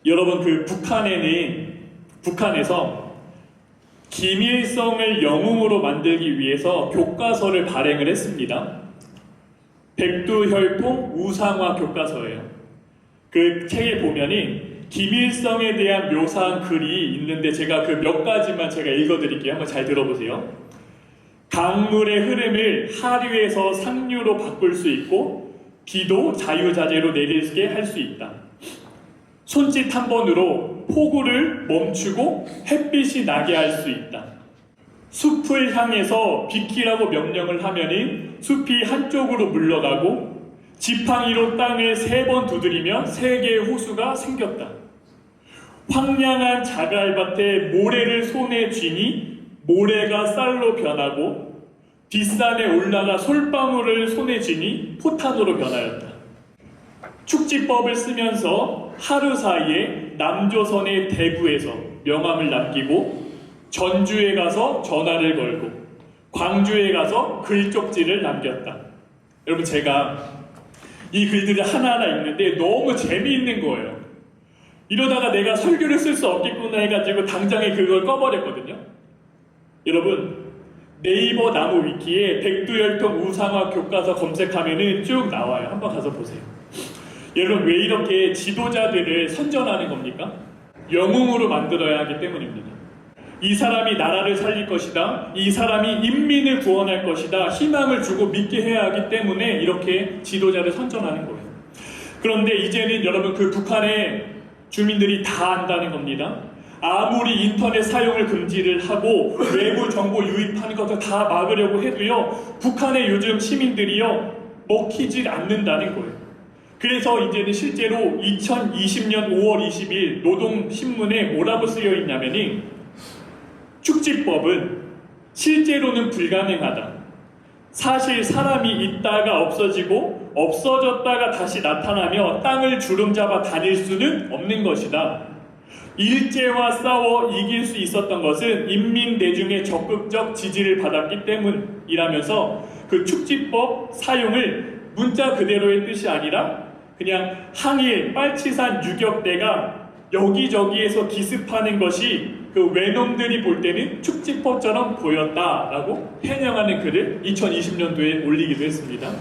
여러분, 북한에서 김일성을 영웅으로 만들기 위해서 교과서를 발행을 했습니다. 백두혈통 우상화 교과서예요. 그 책에 보면은 김일성에 대한 묘사한 글이 있는데 제가 그 몇 가지만 제가 읽어드릴게요. 한번 잘 들어보세요. 강물의 흐름을 하류에서 상류로 바꿀 수 있고 비도 자유자재로 내리게 할 수 있다. 손짓 한 번으로 폭우를 멈추고 햇빛이 나게 할 수 있다. 숲을 향해서 비키라고 명령을 하면은 숲이 한쪽으로 물러가고 지팡이로 땅을 3번 두드리며 3개의 호수가 생겼다. 황량한 자갈밭에 모래를 손에 쥐니 모래가 쌀로 변하고 뒷산에 올라가 솔방울을 손에 쥐니 포탄으로 변하였다. 축지법을 쓰면서 하루 사이에 남조선의 대구에서 명함을 남기고 전주에 가서 전화를 걸고 광주에 가서 글쪽지를 남겼다. 여러분, 제가 이 글들을 하나하나 읽는데 너무 재미있는 거예요. 이러다가 내가 설교를 쓸 수 없겠구나 해가지고 당장에 그걸 꺼버렸거든요. 여러분, 네이버 나무 위키에 백두혈통 우상화 교과서 검색하면은 쭉 나와요. 한번 가서 보세요. 여러분, 왜 이렇게 지도자들을 선전하는 겁니까? 영웅으로 만들어야 하기 때문입니다. 이 사람이 나라를 살릴 것이다. 이 사람이 인민을 구원할 것이다. 희망을 주고 믿게 해야 하기 때문에 이렇게 지도자를 선전하는 거예요. 그런데 이제는 여러분, 그 북한의 주민들이 다 안다는 겁니다. 아무리 인터넷 사용을 금지를 하고 외부 정보 유입하는 것도 다 막으려고 해도요, 북한의 요즘 시민들이요 먹히질 않는다는 거예요. 그래서 이제는 실제로 2020년 5월 20일 노동신문에 뭐라고 쓰여 있냐면이 축지법은 실제로는 불가능하다. 사실 사람이 있다가 없어지고 없어졌다가 다시 나타나며 땅을 주름잡아 다닐 수는 없는 것이다. 일제와 싸워 이길 수 있었던 것은 인민 대중의 적극적 지지를 받았기 때문이라면서 그 축지법 사용을 문자 그대로의 뜻이 아니라 그냥 항일 빨치산 유격대가 여기저기에서 기습하는 것이 그 외놈들이 볼 때는 축지법처럼 보였다라고 해명하는 글을 2020년도에 올리기도 했습니다.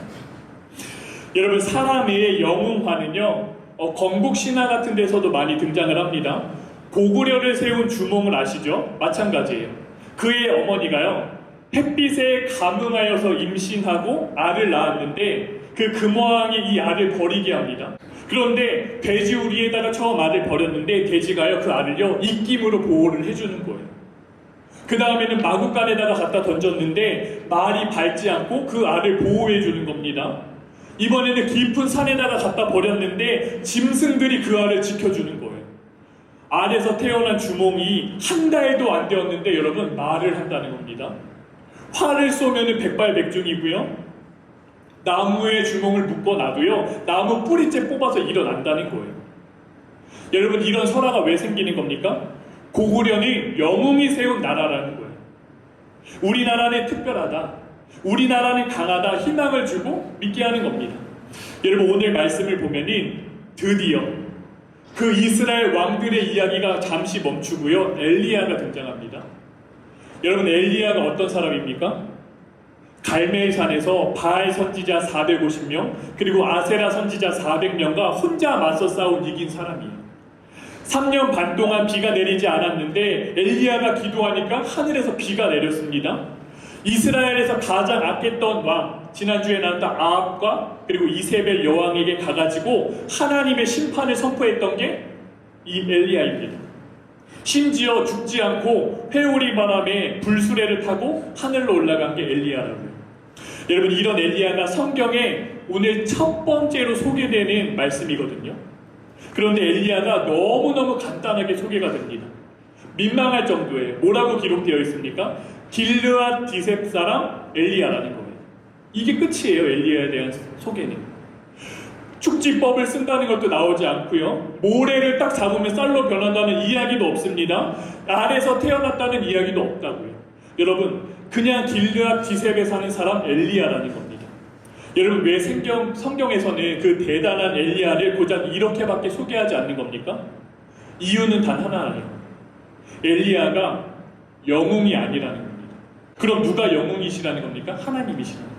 여러분, 사람의 영웅화는요, 건국 신화 같은 데서도 많이 등장을 합니다. 고구려를 세운 주몽을 아시죠? 마찬가지예요. 그의 어머니가요, 햇빛에 감응하여서 임신하고 알을 낳았는데 그 금왕이 이 알을 버리게 합니다. 그런데 돼지우리에다가 처음 알을 버렸는데 돼지가요 그 알을요 입김으로 보호를 해주는 거예요. 그 다음에는 마구간에다가 갖다 던졌는데 말이 밟지 않고 그 알을 보호해 주는 겁니다. 이번에는 깊은 산에다가 갖다 버렸는데 짐승들이 그 알을 지켜주는 거예요. 알에서 태어난 주몽이 한 달도 안 되었는데 여러분, 말을 한다는 겁니다. 활을 쏘면은 백발백중이고요, 나무에 주몽을 묶어놔도요 나무 뿌리째 뽑아서 일어난다는 거예요. 여러분, 이런 설화가 왜 생기는 겁니까? 고구려는 영웅이 세운 나라라는 거예요. 우리나라는 특별하다, 우리나라는 강하다, 희망을 주고 믿게 하는 겁니다. 여러분, 오늘 말씀을 보면은 드디어 그 이스라엘 왕들의 이야기가 잠시 멈추고요, 엘리야가 등장합니다. 여러분, 엘리야가 어떤 사람입니까? 갈멜산에서 바알 선지자 450명 그리고 아세라 선지자 400명과 혼자 맞서 싸운 이긴 사람이에요. 3년 반 동안 비가 내리지 않았는데 엘리야가 기도하니까 하늘에서 비가 내렸습니다. 이스라엘에서 가장 악했던 왕, 지난주에 나왔던 아합과 그리고 이세벨 여왕에게 가가지고 하나님의 심판을 선포했던 게 이 엘리야입니다. 심지어 죽지 않고 회오리 바람에 불수레를 타고 하늘로 올라간 게 엘리야라고요. 여러분, 이런 엘리야가 성경에 오늘 첫 번째로 소개되는 말씀이거든요. 그런데 엘리야가 너무너무 간단하게 소개가 됩니다. 민망할 정도예요. 뭐라고 기록되어 있습니까? 길르앗 디셉 사람 엘리야라는 거예요. 이게 끝이에요. 엘리야에 대한 소개는. 축지법을 쓴다는 것도 나오지 않고요, 모래를 딱 잡으면 쌀로 변한다는 이야기도 없습니다. 알에서 태어났다는 이야기도 없다고요. 여러분, 그냥 길르앗 디셉에 사는 사람 엘리야라는 겁니다. 여러분, 왜 성경에서는 그 대단한 엘리야를 고작 이렇게밖에 소개하지 않는 겁니까? 이유는 단 하나예요. 엘리야가 영웅이 아니라는 겁니다. 그럼 누가 영웅이시라는 겁니까? 하나님이시라는 겁니다.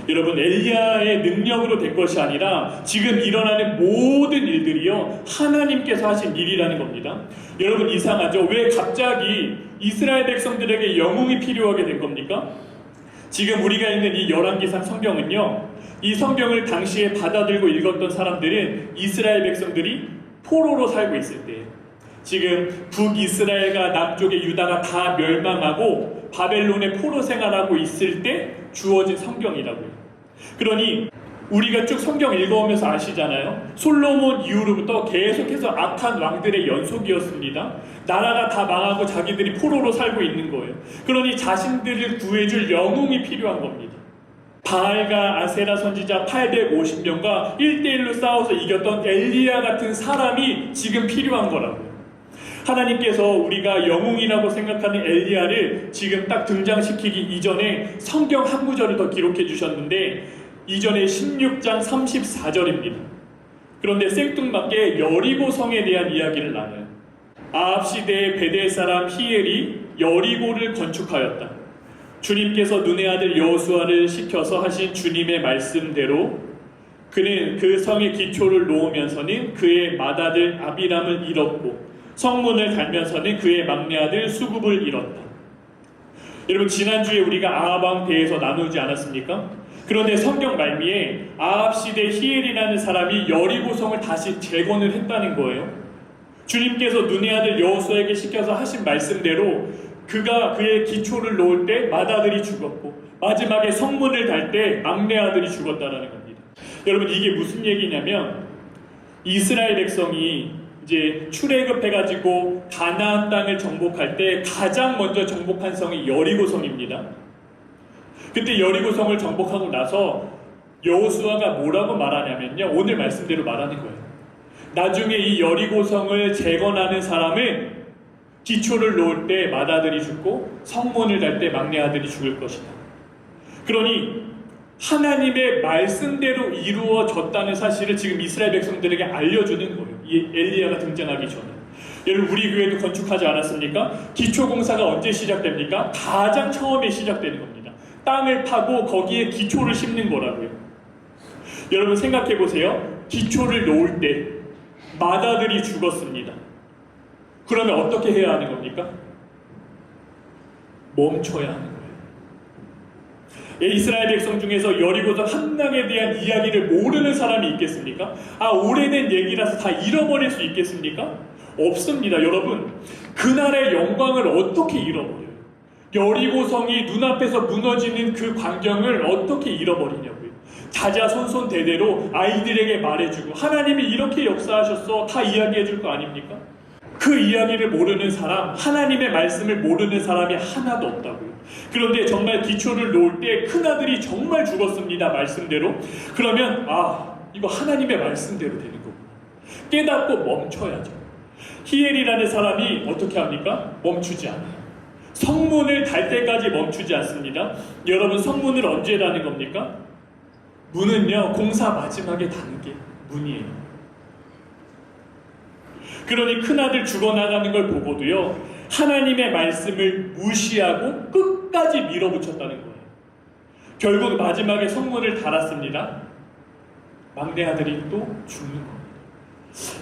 여러분, 엘리야의 능력으로 된 것이 아니라 지금 일어나는 모든 일들이요 하나님께서 하신 일이라는 겁니다. 여러분, 이상하죠? 왜 갑자기 이스라엘 백성들에게 영웅이 필요하게 된 겁니까? 지금 우리가 읽는 이 열왕기상 성경은요, 이 성경을 당시에 받아들고 읽었던 사람들은 이스라엘 백성들이 포로로 살고 있을 때예요. 지금 북이스라엘과 남쪽의 유다가 다 멸망하고 바벨론의 포로 생활하고 있을 때 주어진 성경이라고요. 그러니 우리가 쭉 성경 읽어오면서 아시잖아요. 솔로몬 이후로부터 계속해서 악한 왕들의 연속이었습니다. 나라가 다 망하고 자기들이 포로로 살고 있는 거예요. 그러니 자신들을 구해줄 영웅이 필요한 겁니다. 바알과 아세라 선지자 850명과 1대1로 싸워서 이겼던 엘리야 같은 사람이 지금 필요한 거라고요. 하나님께서 우리가 영웅이라고 생각하는 엘리야를 지금 딱 등장시키기 이전에 성경 한 구절을 더 기록해 주셨는데 이전에 16장 34절입니다. 그런데 생뚱맞게 여리고성에 대한 이야기를 나눠요. 아합 시대의 베델 사람 히엘이 여리고를 건축하였다. 주님께서 눈의 아들 여호수아를 시켜서 하신 주님의 말씀대로 그는 그 성의 기초를 놓으면서는 그의 맏아들 아비람을 잃었고 성문을 달면서는 그의 막내 아들 수굽을 잃었다. 여러분, 지난주에 우리가 아합 왕 대해서 나누지 않았습니까? 그런데 성경 말미에 아합 시대 히엘이라는 사람이 여리고성을 다시 재건을 했다는 거예요. 주님께서 눈의 아들 여호수아에게 시켜서 하신 말씀대로 그가 그의 기초를 놓을 때 맏아들이 죽었고 마지막에 성문을 달 때 막내 아들이 죽었다라는 겁니다. 여러분, 이게 무슨 얘기냐면 이스라엘 백성이 이제 출애굽해가지고 가나안 땅을 정복할 때 가장 먼저 정복한 성이 여리고성입니다. 그때 여리고성을 정복하고 나서 여호수아가 뭐라고 말하냐면요, 오늘 말씀대로 말하는 거예요. 나중에 이 여리고성을 재건하는 사람은 기초를 놓을 때 맏아들이 죽고 성문을 달 때 막내 아들이 죽을 것이다. 그러니 하나님의 말씀대로 이루어졌다는 사실을 지금 이스라엘 백성들에게 알려주는 거예요. 이 엘리야가 등장하기 전에. 여러분, 우리 교회도 건축하지 않았습니까? 기초공사가 언제 시작됩니까? 가장 처음에 시작되는 겁니다. 땅을 파고 거기에 기초를 심는 거라고요. 여러분, 생각해 보세요. 기초를 놓을 때 맏아들이 죽었습니다. 그러면 어떻게 해야 하는 겁니까? 멈춰야 하는 거예요. 이스라엘 백성 중에서 여리고성 함락에 대한 이야기를 모르는 사람이 있겠습니까? 오래된 얘기라서 다 잃어버릴 수 있겠습니까? 없습니다. 여러분, 그날의 영광을 어떻게 잃어버려요? 여리고성이 눈앞에서 무너지는 그 광경을 어떻게 잃어버리냐고요. 자자손손대대로 아이들에게 말해주고 하나님이 이렇게 역사하셨어 다 이야기해줄 거 아닙니까? 그 이야기를 모르는 사람, 하나님의 말씀을 모르는 사람이 하나도 없다고요. 그런데 정말 기초를 놓을 때 큰아들이 정말 죽었습니다. 말씀대로. 그러면 이거 하나님의 말씀대로 되는 거구나. 깨닫고 멈춰야죠. 히엘이라는 사람이 어떻게 합니까? 멈추지 않아요. 성문을 달 때까지 멈추지 않습니다. 여러분, 성문을 언제 다는 겁니까? 문은요, 공사 마지막에 다는 게 문이에요. 그러니 큰아들 죽어나가는 걸 보고도요, 하나님의 말씀을 무시하고 끝까지 밀어붙였다는 거예요. 결국 마지막에 성문을 달았습니다. 막내 아들이 또 죽는 겁니다.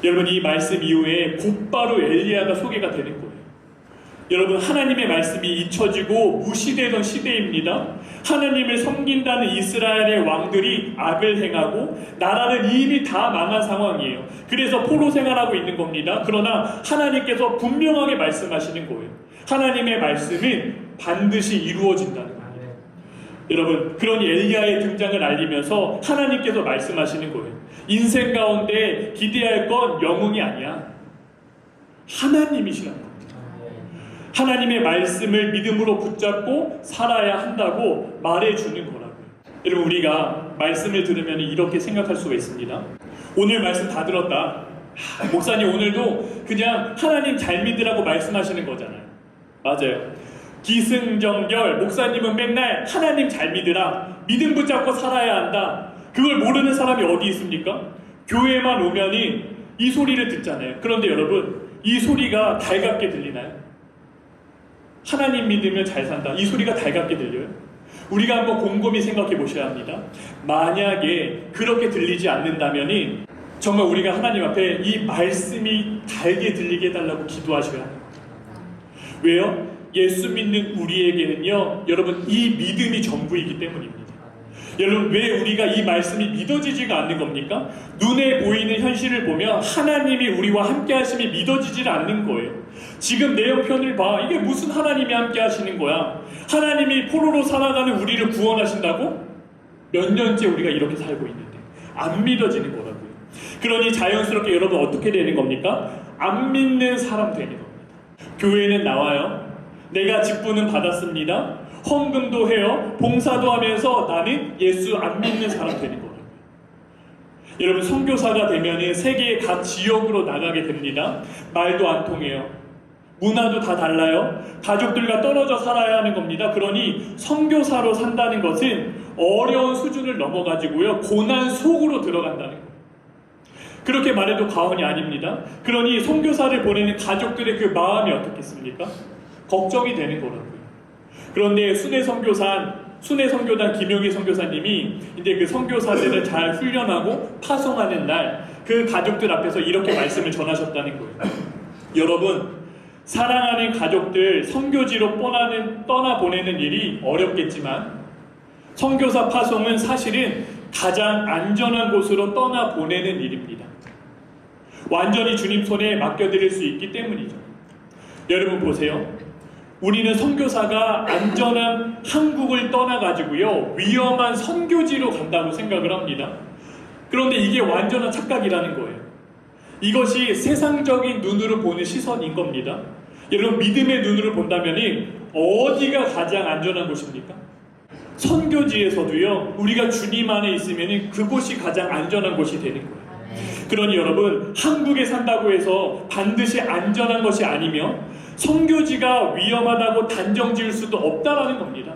여러분, 이 말씀 이후에 곧바로 엘리야가 소개가 되는 거예요. 여러분, 하나님의 말씀이 잊혀지고 무시되던 시대입니다. 하나님을 섬긴다는 이스라엘의 왕들이 악을 행하고 나라는 이미 다 망한 상황이에요. 그래서 포로 생활하고 있는 겁니다. 그러나 하나님께서 분명하게 말씀하시는 거예요. 하나님의 말씀은 반드시 이루어진다는 거예요. 여러분, 그러니 엘리야의 등장을 알리면서 하나님께서 말씀하시는 거예요. 인생 가운데 기대할 건 영웅이 아니야. 하나님이시라는 겁니다. 하나님의 말씀을 믿음으로 붙잡고 살아야 한다고 말해주는 거라고요. 여러분, 우리가 말씀을 들으면 이렇게 생각할 수가 있습니다. 오늘 말씀 다 들었다. 목사님 오늘도 그냥 하나님 잘 믿으라고 말씀하시는 거잖아요. 맞아요. 기승전결 목사님은 맨날 하나님 잘 믿으라, 믿음 붙잡고 살아야 한다. 그걸 모르는 사람이 어디 있습니까? 교회만 오면은 이 소리를 듣잖아요. 그런데 여러분, 이 소리가 달갑게 들리나요? 하나님 믿으면 잘 산다. 이 소리가 달갑게 들려요? 우리가 한번 곰곰이 생각해 보셔야 합니다. 만약에 그렇게 들리지 않는다면 정말 우리가 하나님 앞에 이 말씀이 달게 들리게 해달라고 기도하셔야 합니다. 왜요? 예수 믿는 우리에게는요, 여러분, 이 믿음이 전부이기 때문입니다. 여러분, 왜 우리가 이 말씀이 믿어지지가 않는 겁니까? 눈에 보이는 현실을 보면 하나님이 우리와 함께 하심이 믿어지질 않는 거예요. 지금 내 형편을 봐. 이게 무슨 하나님이 함께 하시는 거야? 하나님이 포로로 살아가는 우리를 구원하신다고? 몇 년째 우리가 이렇게 살고 있는데 안 믿어지는 거라고요. 그러니 자연스럽게 여러분 어떻게 되는 겁니까? 안 믿는 사람 되는 겁니다. 교회는 나와요. 내가 직분은 받았습니다. 헌금도 해요. 봉사도 하면서 나는 예수 안 믿는 사람 되는 거예요. 여러분, 선교사가 되면 세계의 각 지역으로 나가게 됩니다. 말도 안 통해요. 문화도 다 달라요. 가족들과 떨어져 살아야 하는 겁니다. 그러니 선교사로 산다는 것은 어려운 수준을 넘어가지고요, 고난 속으로 들어간다는 거예요. 그렇게 말해도 과언이 아닙니다. 그러니 선교사를 보내는 가족들의 그 마음이 어떻겠습니까? 걱정이 되는 거라고요. 그런데 순회 선교단 김용희 선교사님이 이제 그 선교사들을 잘 훈련하고 파송하는 날 그 가족들 앞에서 이렇게 말씀을 전하셨다는 거예요. 여러분, 사랑하는 가족들 선교지로 떠나보내는 일이 어렵겠지만 선교사 파송은 사실은 가장 안전한 곳으로 떠나보내는 일입니다. 완전히 주님 손에 맡겨드릴 수 있기 때문이죠. 여러분 보세요. 우리는 선교사가 안전한 한국을 떠나가지고요, 위험한 선교지로 간다고 생각을 합니다. 그런데 이게 완전한 착각이라는 거예요. 이것이 세상적인 눈으로 보는 시선인 겁니다. 여러분, 믿음의 눈으로 본다면 어디가 가장 안전한 곳입니까? 선교지에서도요, 우리가 주님 안에 있으면 그곳이 가장 안전한 곳이 되는 거예요. 그러니 여러분, 한국에 산다고 해서 반드시 안전한 것이 아니며 선교지가 위험하다고 단정 지을 수도 없다라는 겁니다.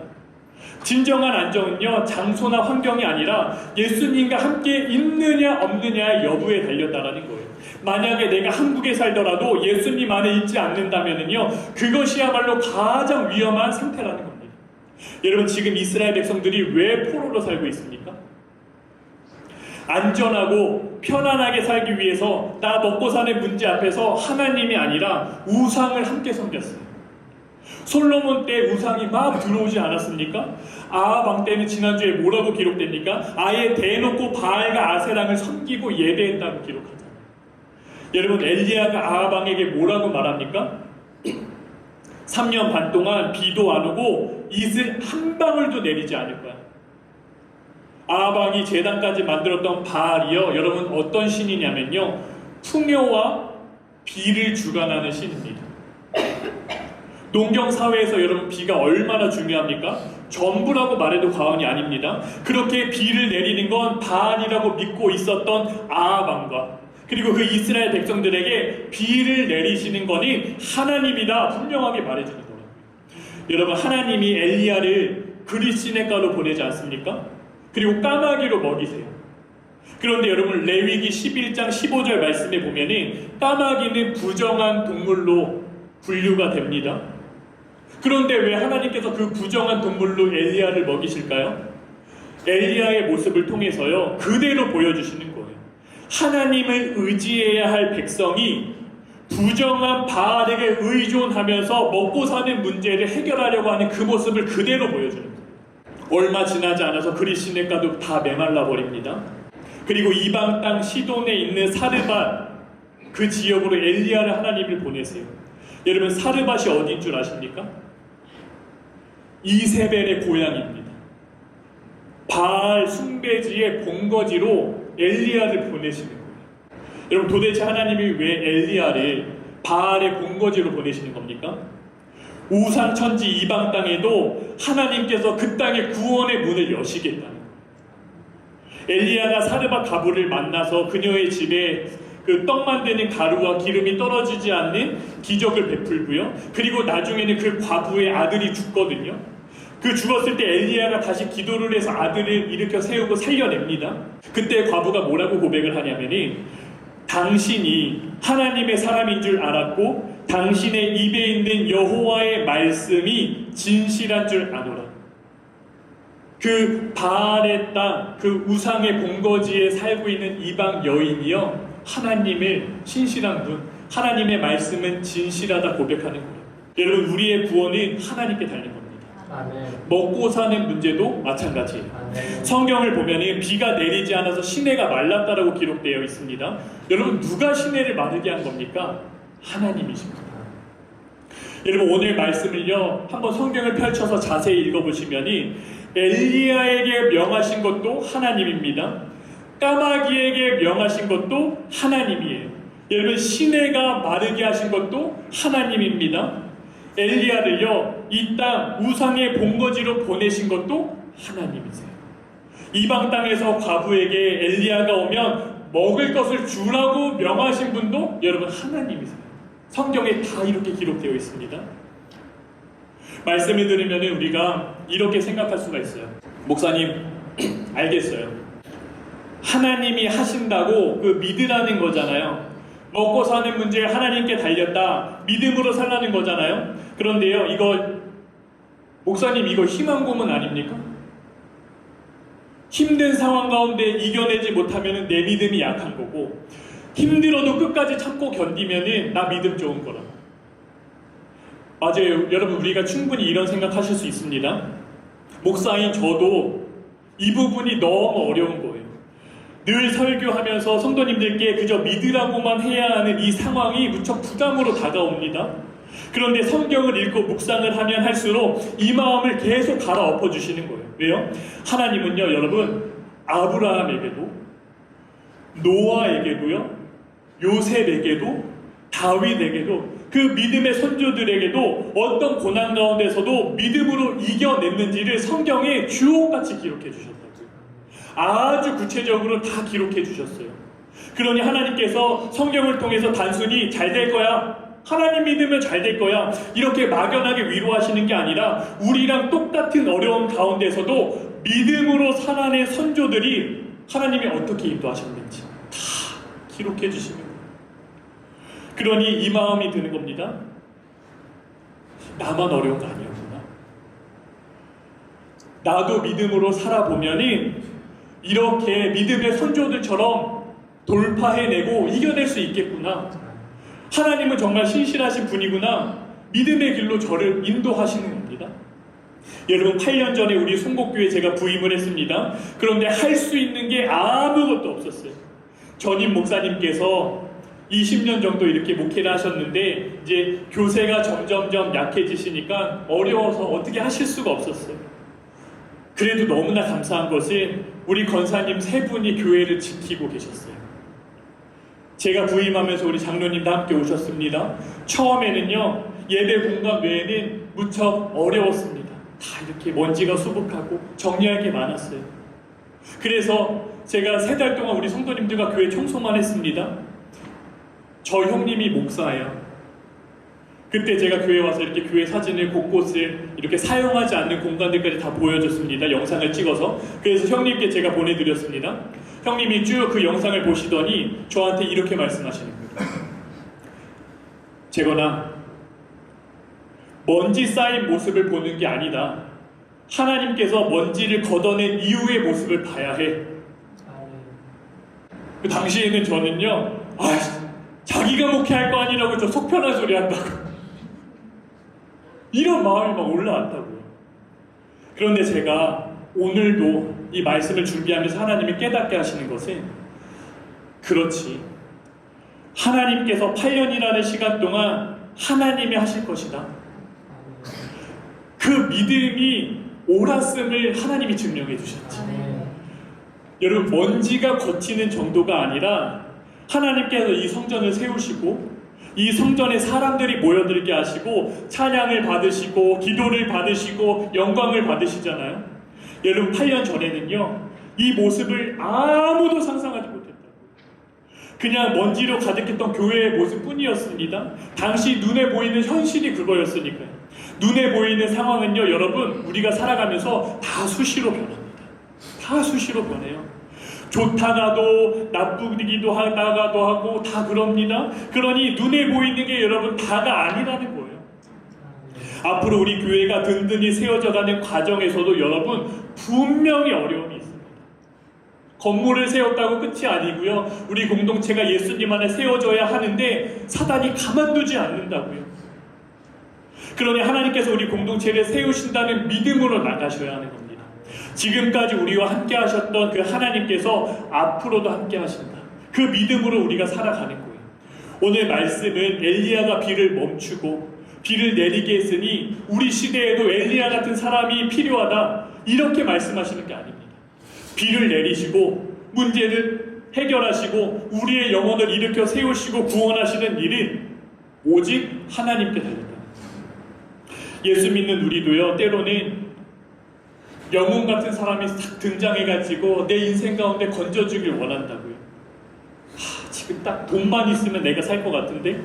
진정한 안정은요, 장소나 환경이 아니라 예수님과 함께 있느냐 없느냐의 여부에 달렸다라는 거예요. 만약에 내가 한국에 살더라도 예수님 안에 있지 않는다면요, 그것이야말로 가장 위험한 상태라는 겁니다. 여러분, 지금 이스라엘 백성들이 왜 포로로 살고 있습니까? 안전하고 편안하게 살기 위해서 나 먹고 사는 문제 앞에서 하나님이 아니라 우상을 함께 섬겼어요. 솔로몬 때 우상이 막 들어오지 않았습니까? 아합 왕 때는 지난주에 뭐라고 기록됩니까? 아예 대놓고 바알과 아세랑을 섬기고 예배했다고 기록하잖아요. 여러분, 엘리야가 아합 왕에게 뭐라고 말합니까? 3년 반 동안 비도 안 오고 이슬 한 방울도 내리지 않을 거야. 아합 왕이 제단까지 만들었던 바알이요, 여러분 어떤 신이냐면요, 풍요와 비를 주관하는 신입니다. 농경사회에서 여러분 비가 얼마나 중요합니까? 전부라고 말해도 과언이 아닙니다. 그렇게 비를 내리는 건 바알이라고 믿고 있었던 아합 왕과 그리고 그 이스라엘 백성들에게 비를 내리시는 거는 하나님이다 분명하게 말해주는 거예요. 여러분, 하나님이 엘리야를 그리시네가로 보내지 않습니까? 그리고 까마귀로 먹이세요. 그런데 여러분, 레위기 11장 15절 말씀에 보면은 까마귀는 부정한 동물로 분류가 됩니다. 그런데 왜 하나님께서 그 부정한 동물로 엘리야를 먹이실까요? 엘리야의 모습을 통해서요, 그대로 보여주시는 거예요. 하나님을 의지해야 할 백성이 부정한 바알에게 의존하면서 먹고 사는 문제를 해결하려고 하는 그 모습을 그대로 보여주는 거예요. 얼마 지나지 않아서 그리시네가도 다 메말라 버립니다. 그리고 이방 땅 시돈에 있는 사르밧 그 지역으로 엘리야를 하나님을 보내세요. 여러분, 사르밧이 어디인 줄 아십니까? 이세벨의 고향입니다. 바알 숭배지의 본거지로 엘리야를 보내시는 거예요. 여러분, 도대체 하나님이 왜 엘리야를 바알의 본거지로 보내시는 겁니까? 우상천지 이방 땅에도 하나님께서 그 땅의 구원의 문을 여시겠다는 거예요. 엘리야가 사르밧 가부를 만나서 그녀의 집에 그 떡 만드는 가루와 기름이 떨어지지 않는 기적을 베풀고요. 그리고 나중에는 그 과부의 아들이 죽거든요. 그 죽었을 때 엘리야가 다시 기도를 해서 아들을 일으켜 세우고 살려냅니다. 그때 과부가 뭐라고 고백을 하냐면은, 당신이 하나님의 사람인 줄 알았고 당신의 입에 있는 여호와의 말씀이 진실한 줄 아노라. 그 바알의 땅, 그 우상의 본거지에 살고 있는 이방 여인이여 하나님의 신실한 분, 하나님의 말씀은 진실하다 고백하는 거예요. 여러분, 우리의 구원은 하나님께 달린 겁니다. 아멘. 먹고 사는 문제도 마찬가지예요. 아멘. 성경을 보면 비가 내리지 않아서 시내가 말랐다라고 기록되어 있습니다. 여러분, 누가 시내를 마르게 한 겁니까? 하나님이십니다. 여러분, 오늘 말씀을요 한번 성경을 펼쳐서 자세히 읽어보시면 엘리야에게 명하신 것도 하나님입니다. 까마귀에게 명하신 것도 하나님이에요. 여러분, 시내가 마르게 하신 것도 하나님입니다. 엘리야를요 이 땅 우상의 본거지로 보내신 것도 하나님이세요. 이방 땅에서 과부에게 엘리야가 오면 먹을 것을 주라고 명하신 분도 여러분 하나님이세요. 성경에 다 이렇게 기록되어 있습니다. 말씀을 들으면 우리가 이렇게 생각할 수가 있어요. 목사님, 알겠어요. 하나님이 하신다고 그 믿으라는 거잖아요. 먹고 사는 문제 하나님께 달렸다, 믿음으로 살라는 거잖아요. 그런데요, 목사님 이거 희망 고문 아닙니까? 힘든 상황 가운데 이겨내지 못하면 내 믿음이 약한 거고, 힘들어도 끝까지 참고 견디면 나 믿음 좋은 거라. 맞아요. 여러분, 우리가 충분히 이런 생각하실 수 있습니다. 목사인 저도 이 부분이 너무 어려운 거예요. 늘 설교하면서 성도님들께 그저 믿으라고만 해야 하는 이 상황이 무척 부담으로 다가옵니다. 그런데 성경을 읽고 묵상을 하면 할수록 이 마음을 계속 갈아엎어 주시는 거예요. 왜요? 하나님은요, 여러분, 아브라함에게도, 노아에게도요, 요셉에게도, 다윗에게도, 그 믿음의 선조들에게도 어떤 고난 가운데서도 믿음으로 이겨냈는지를 성경에 주옥같이 기록해 주셨다고요. 아주 구체적으로 다 기록해 주셨어요. 그러니 하나님께서 성경을 통해서 단순히 잘 될 거야, 하나님 믿으면 잘 될 거야, 이렇게 막연하게 위로하시는 게 아니라 우리랑 똑같은 어려움 가운데서도 믿음으로 살아낸 선조들이 하나님이 어떻게 인도하셨는지 다 기록해 주시는 거예요. 그러니 이 마음이 드는 겁니다. 나만 어려운 거 아니었구나. 나도 믿음으로 살아보면은 이렇게 믿음의 선조들처럼 돌파해내고 이겨낼 수 있겠구나. 하나님은 정말 신실하신 분이구나. 믿음의 길로 저를 인도하시는 겁니다. 여러분, 8년 전에 우리 송곡교회 제가 부임을 했습니다. 그런데 할 수 있는 게 아무것도 없었어요. 전임 목사님께서 20년 정도 이렇게 목회를 하셨는데 이제 교세가 점점점 약해지시니까 어려워서 어떻게 하실 수가 없었어요. 그래도 너무나 감사한 것은 우리 권사님 3분이 교회를 지키고 계셨어요. 제가 부임하면서 우리 장로님도 함께 오셨습니다. 처음에는요, 예배 공간 외에는 무척 어려웠습니다. 다 이렇게 먼지가 수북하고 정리할 게 많았어요. 그래서 제가 3달 동안 우리 성도님들과 교회 청소만 했습니다. 저 형님이 목사예요. 그때 제가 교회에 와서 이렇게 교회 사진을 곳곳을 이렇게 사용하지 않는 공간들까지 다 보여줬습니다. 영상을 찍어서. 그래서 형님께 제가 보내드렸습니다. 형님이 쭉 그 영상을 보시더니 저한테 이렇게 말씀하시는 거예요. 재건아, 먼지 쌓인 모습을 보는 게 아니다. 하나님께서 먼지를 걷어낸 이후의 모습을 봐야 해. 그 당시에는 저는요, 자기가 목회할 거 아니라고 저 속편한 소리 한다고 이런 마음이 막 올라왔다고요. 그런데 제가 오늘도 이 말씀을 준비하면서 하나님이 깨닫게 하시는 것은, 그렇지, 하나님께서 8년이라는 시간 동안 하나님이 하실 것이다. 그 믿음이 옳았음을 하나님이 증명해 주셨지. 여러분, 먼지가 걷히는 정도가 아니라 하나님께서 이 성전을 세우시고 이 성전에 사람들이 모여들게 하시고 찬양을 받으시고 기도를 받으시고 영광을 받으시잖아요. 여러분, 8년 전에는요, 이 모습을 아무도 상상하지 못했다고. 그냥 먼지로 가득했던 교회의 모습뿐이었습니다. 당시 눈에 보이는 현실이 그거였으니까요. 눈에 보이는 상황은요, 여러분, 우리가 살아가면서 다 수시로 변합니다. 다 수시로 변해요. 좋다가도 나쁘기도 하다가도 하고 다 그럽니다. 그러니 눈에 보이는 게 여러분 다가 아니라는 거예요. 앞으로 우리 교회가 든든히 세워져가는 과정에서도 여러분 분명히 어려움이 있습니다. 건물을 세웠다고 끝이 아니고요. 우리 공동체가 예수님 안에 세워져야 하는데 사단이 가만두지 않는다고요. 그러니 하나님께서 우리 공동체를 세우신다는 믿음으로 나가셔야 하는 겁니다. 지금까지 우리와 함께 하셨던 그 하나님께서 앞으로도 함께 하신다. 그 믿음으로 우리가 살아가는 거예요. 오늘 말씀은 엘리야가 비를 멈추고 비를 내리게 했으니 우리 시대에도 엘리야 같은 사람이 필요하다. 이렇게 말씀하시는 게 아닙니다. 비를 내리시고 문제를 해결하시고 우리의 영혼을 일으켜 세우시고 구원하시는 일은 오직 하나님께 달렸다. 예수 믿는 우리도요, 때로는 영웅 같은 사람이 싹 등장해가지고 내 인생 가운데 건져주길 원한다고요. 지금 딱 돈만 있으면 내가 살 것 같은데,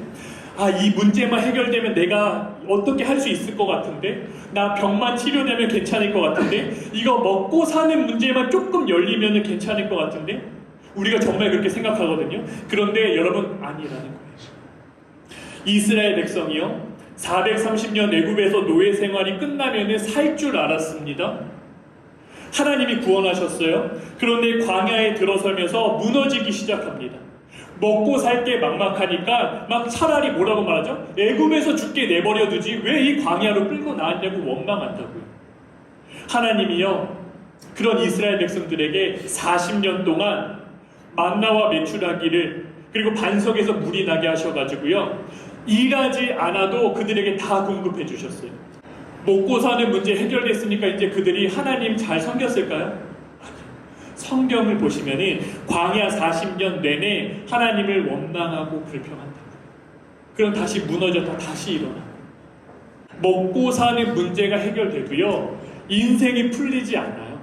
이 문제만 해결되면 내가 어떻게 할 수 있을 것 같은데, 나 병만 치료되면 괜찮을 것 같은데, 이거 먹고 사는 문제만 조금 열리면 괜찮을 것 같은데, 우리가 정말 그렇게 생각하거든요. 그런데 여러분 아니라는 거예요. 이스라엘 백성이요, 430년 애굽에서 노예 생활이 끝나면 살 줄 알았습니다. 하나님이 구원하셨어요. 그런데 광야에 들어서면서 무너지기 시작합니다. 먹고 살 게 막막하니까 막 차라리 뭐라고 말하죠? 애굽에서 죽게 내버려 두지 왜 이 광야로 끌고 나왔냐고 원망한다고요. 하나님이요, 그런 이스라엘 백성들에게 40년 동안 만나와 메추라기를, 그리고 반석에서 물이 나게 하셔가지고요, 일하지 않아도 그들에게 다 공급해 주셨어요. 먹고 사는 문제 해결됐으니까 이제 그들이 하나님 잘 섬겼을까요? 성경을 보시면은 광야 40년 내내 하나님을 원망하고 불평한다. 그럼 다시 무너졌다 다시 일어나. 먹고 사는 문제가 해결되고요, 인생이 풀리지 않아요.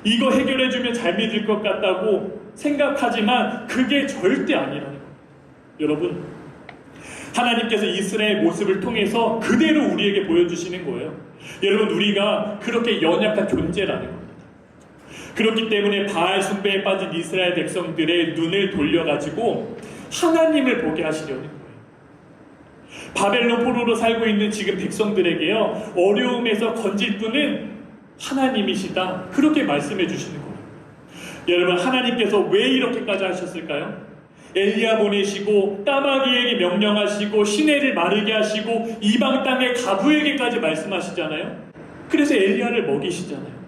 이거 해결해주면 잘 믿을 것 같다고 생각하지만 그게 절대 아니라는 거예요. 여러분, 하나님께서 이스라엘 모습을 통해서 그대로 우리에게 보여주시는 거예요. 여러분, 우리가 그렇게 연약한 존재라는 겁니다. 그렇기 때문에 바알 숭배에 빠진 이스라엘 백성들의 눈을 돌려가지고 하나님을 보게 하시려는 거예요. 바벨론 포로로 살고 있는 지금 백성들에게요, 어려움에서 건질 분은 하나님이시다. 그렇게 말씀해 주시는 거예요. 여러분, 하나님께서 왜 이렇게까지 하셨을까요? 엘리야 보내시고 까마귀에게 명령하시고 시내를 마르게 하시고 이방 땅의 가부에게까지 말씀하시잖아요. 그래서 엘리야를 먹이시잖아요.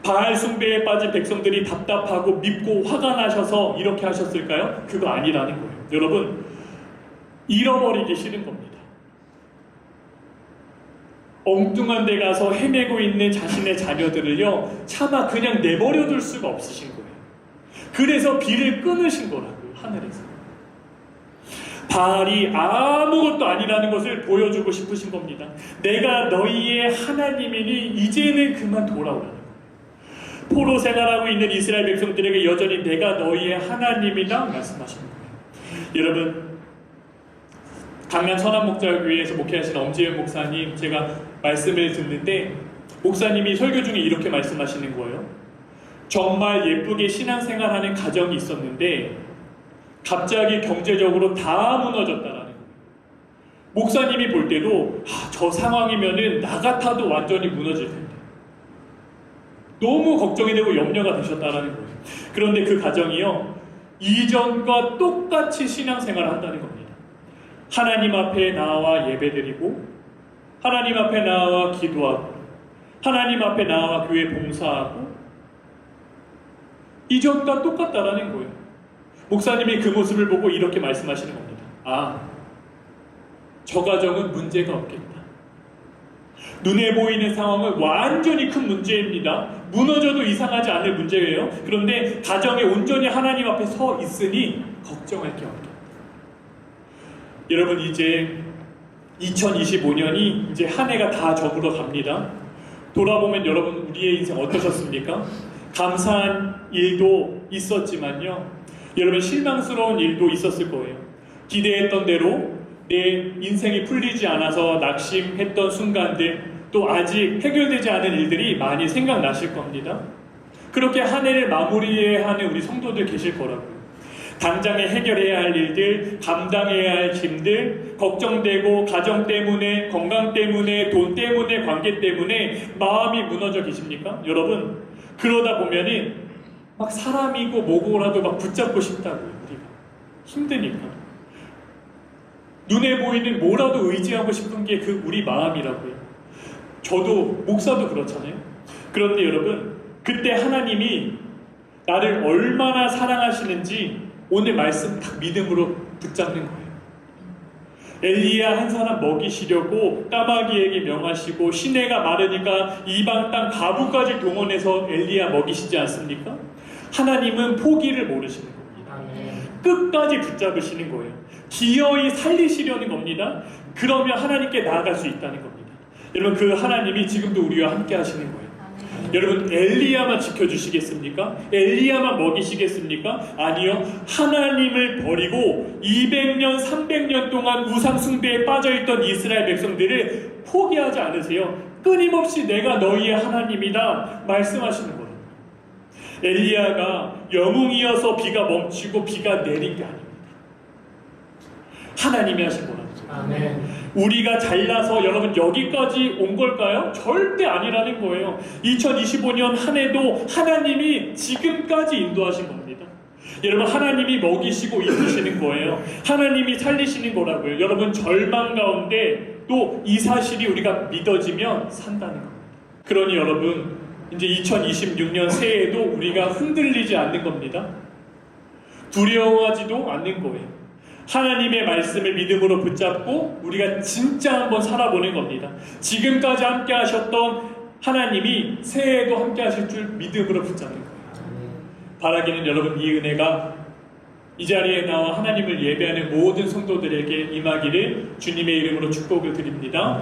바알 숭배에 빠진 백성들이 답답하고 밉고 화가 나셔서 이렇게 하셨을까요? 그거 아니라는 거예요. 여러분, 잃어버리기 싫은 겁니다. 엉뚱한 데 가서 헤매고 있는 자신의 자녀들을요, 차마 그냥 내버려 둘 수가 없으신 거예요. 그래서 비를 끊으신 거라고요. 하늘에서. 바알이 아무것도 아니라는 것을 보여주고 싶으신 겁니다. 내가 너희의 하나님이니 이제는 그만 돌아오라는 거예요. 포로 생활하고 있는 이스라엘 백성들에게 여전히 내가 너희의 하나님이다 말씀하시는 거예요. 여러분, 강남 선한목자교회에서 목회하시는 엄지현 목사님, 제가 말씀을 듣는데 목사님이 설교 중에 이렇게 말씀하시는 거예요. 정말 예쁘게 신앙생활하는 가정이 있었는데 갑자기 경제적으로 다 무너졌다라는 거예요. 목사님이 볼 때도 저 상황이면은 나 같아도 완전히 무너질 텐데 너무 걱정이 되고 염려가 되셨다라는 거예요. 그런데 그 가정이요, 이전과 똑같이 신앙생활을 한다는 겁니다. 하나님 앞에 나와 예배드리고, 하나님 앞에 나와 기도하고, 하나님 앞에 나와 교회 봉사하고, 이전과 똑같다라는 거예요. 목사님이 그 모습을 보고 이렇게 말씀하시는 겁니다. 저 가정은 문제가 없겠다. 눈에 보이는 상황은 완전히 큰 문제입니다. 무너져도 이상하지 않을 문제예요. 그런데 가정에 온전히 하나님 앞에 서 있으니 걱정할 게 없겠다. 여러분, 이제 2025년이 이제 한 해가 다 저물어 갑니다. 돌아보면 여러분, 우리의 인생 어떠셨습니까? 감사한 일도 있었지만요, 여러분, 실망스러운 일도 있었을 거예요. 기대했던 대로 내 인생이 풀리지 않아서 낙심했던 순간들, 또 아직 해결되지 않은 일들이 많이 생각나실 겁니다. 그렇게 한 해를 마무리해야 하는 우리 성도들 계실 거라고요. 당장에 해결해야 할 일들, 감당해야 할 짐들, 걱정되고 가정 때문에, 건강 때문에, 돈 때문에, 관계 때문에 마음이 무너져 계십니까? 여러분, 그러다 보면은 막 사람이고 뭐고라도 막 붙잡고 싶다고요. 우리가 힘드니까 눈에 보이는 뭐라도 의지하고 싶은 게 그 우리 마음이라고요. 저도 목사도 그렇잖아요. 그런데 여러분, 그때 하나님이 나를 얼마나 사랑하시는지 오늘 말씀 딱 믿음으로 붙잡는 거예요. 엘리야 한 사람 먹이시려고 까마귀에게 명하시고 시내가 마르니까 이방 땅 가부까지 동원해서 엘리야 먹이시지 않습니까? 하나님은 포기를 모르시는 겁니다. 끝까지 붙잡으시는 거예요. 기어이 살리시려는 겁니다. 그러면 하나님께 나아갈 수 있다는 겁니다. 여러분, 그 하나님이 지금도 우리와 함께 하시는 거예요. 여러분, 엘리야만 지켜주시겠습니까? 엘리야만 먹이시겠습니까? 아니요. 하나님을 버리고 200년, 300년 동안 우상 숭배에 빠져있던 이스라엘 백성들을 포기하지 않으세요. 끊임없이 내가 너희의 하나님이다 말씀하시는 거예요. 엘리야가 영웅이어서 비가 멈추고 비가 내린 게 아닙니다. 하나님이 하신 거라고. 아멘. 우리가 잘나서 여러분 여기까지 온 걸까요? 절대 아니라는 거예요. 2025년 한 해도 하나님이 지금까지 인도하신 겁니다. 여러분, 하나님이 먹이시고 이끄시는 거예요. 하나님이 살리시는 거라고요. 여러분, 절망 가운데 또 이 사실이 우리가 믿어지면 산다는 겁니다. 그러니 여러분, 이제 2026년 새해에도 우리가 흔들리지 않는 겁니다. 두려워하지도 않는 거예요. 하나님의 말씀을 믿음으로 붙잡고 우리가 진짜 한번 살아보는 겁니다. 지금까지 함께 하셨던 하나님이 새해에도 함께 하실 줄 믿음으로 붙잡는 거예요. 바라기는 여러분, 이 은혜가 이 자리에 나와 하나님을 예배하는 모든 성도들에게 임하기를 주님의 이름으로 축복을 드립니다.